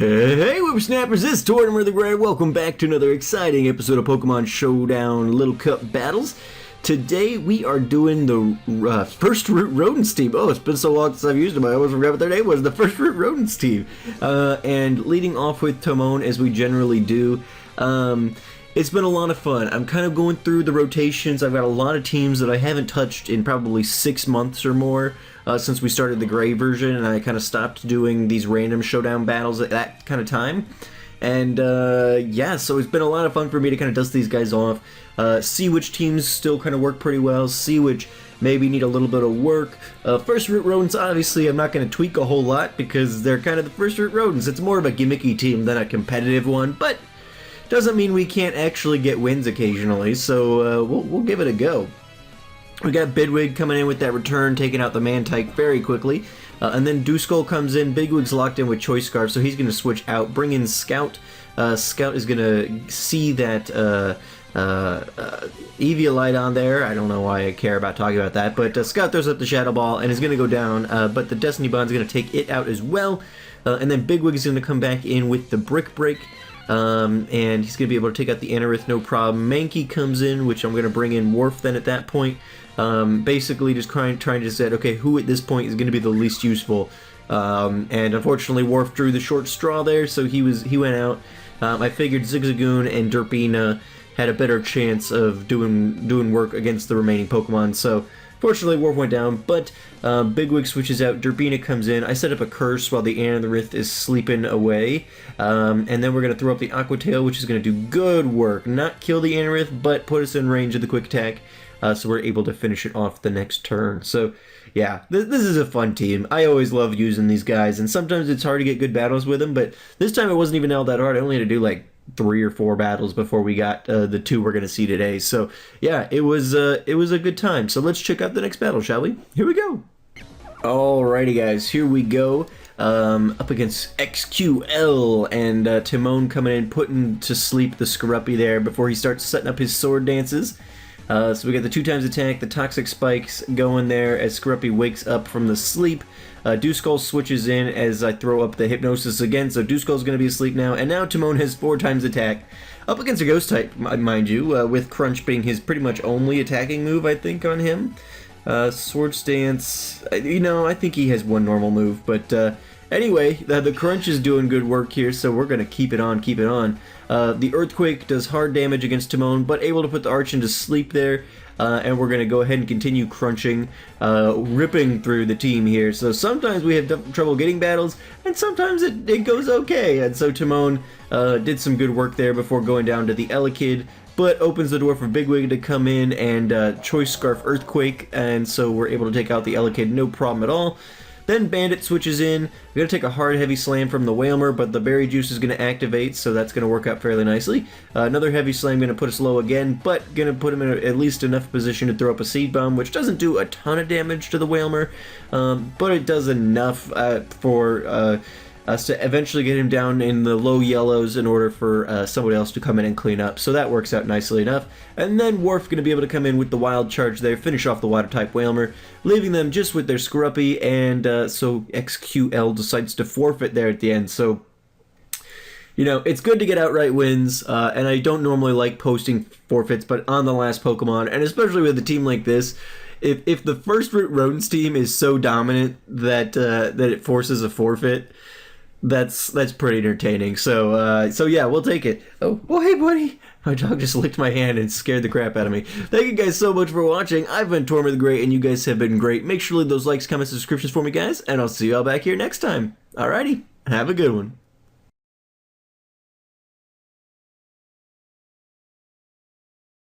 Hey, whippersnappers, it's Tortimer the Great. Welcome back to another exciting episode of Pokemon Showdown Little Cup Battles. Today we are doing the First Root Rodents team. Oh, it's been so long since I've used them, I almost forgot what their name was. The First Root Rodents team. And leading off with Timon, as we generally do. It's been a lot of fun. I'm kind of going through the rotations. I've got a lot of teams that I haven't touched in probably 6 months or more since we started the gray version, and I kind of stopped doing these random showdown battles at that kind of time. And yeah, so it's been a lot of fun for me to kind of dust these guys off, see which teams still kind of work pretty well, see which maybe need a little bit of work. First Root Rodents, obviously, I'm not going to tweak a whole lot because they're kind of the First Root Rodents. It's more of a gimmicky team than a competitive one, but doesn't mean we can't actually get wins occasionally, so we'll give it a go. We got Bidwig coming in with that return, taking out the Mantike very quickly. And then Duskull comes in. Bigwig's locked in with Choice Scarf, so he's going to switch out, bring in Scout. Scout is going to see that Eviolite on there. I don't know why I care about talking about that, but Scout throws up the Shadow Ball and is going to go down, but the Destiny Bond is going to take it out as well. And then Bigwig is going to come back in with the Brick Break. And he's going to be able to take out the Anorith, no problem. Mankey comes in, which I'm going to bring in Worf then at that point. Basically just trying to decide, okay, who at this point is going to be the least useful. And unfortunately Worf drew the short straw there, so he went out. I figured Zigzagoon and Derpina had a better chance of doing work against the remaining Pokemon, so fortunately Worf went down, but Bigwig switches out, Derpina comes in. I set up a curse while the Anorith is sleeping away, and then we're going to throw up the Aqua Tail, which is going to do good work. Not kill the Anorith, but put us in range of the Quick Attack, so we're able to finish it off the next turn. So yeah, this is a fun team. I always love using these guys, and sometimes it's hard to get good battles with them, but this time it wasn't even all that hard. I only had to do like 3 or 4 battles before we got the 2 we're going to see today. So yeah, it was a good time. So let's check out the next battle, shall we? Here we go. Alrighty guys, here we go. Up against XQL, and Timon coming in, putting to sleep the Skorupi there before he starts setting up his sword dances. So we got the 2x attack, the Toxic Spikes going there as Skorupi wakes up from the sleep. Duskull switches in as I throw up the Hypnosis again, so Duskull's going to be asleep now, and now Timon has 4x attack. Up against a Ghost type, mind you, with Crunch being his pretty much only attacking move, I think, on him. Sword Stance, you know, I think he has 1 normal move, but anyway, the Crunch is doing good work here, so we're going to keep it on. The Earthquake does hard damage against Timon, but able to put the Archon to sleep there, and we're going to go ahead and continue crunching, ripping through the team here. So sometimes we have trouble getting battles, and sometimes it goes okay, and so Timon did some good work there before going down to the Elekid, but opens the door for Bigwig to come in and Choice Scarf Earthquake, and so we're able to take out the Elekid, no problem at all. Then Bandit switches in. We're going to take a hard heavy slam from the Whalmer, but the Berry Juice is going to activate, so that's going to work out fairly nicely. Another heavy slam going to put us low again, but going to put him in at least enough position to throw up a Seed Bomb, which doesn't do a ton of damage to the Whalmer, but it does enough for us to eventually get him down in the low yellows in order for somebody else to come in and clean up. So that works out nicely enough. And then Worf going to be able to come in with the Wild Charge there, finish off the Water-type Whalmer, leaving them just with their Skorupi, and so XQL decides to forfeit there at the end. So, you know, it's good to get outright wins, and I don't normally like posting forfeits, but on the last Pokemon, and especially with a team like this, if the First Root Rodents team is so dominant that it forces a forfeit, that's pretty entertaining. So yeah, we'll take it. Oh, hey buddy, my dog just licked my hand and scared the crap out of me. Thank you guys so much for watching. I've been Tortimer the Great, and you guys have been great. Make sure to leave those likes, comments, and subscriptions for me, guys, and I'll see you all back here next time. Alrighty, have a good one.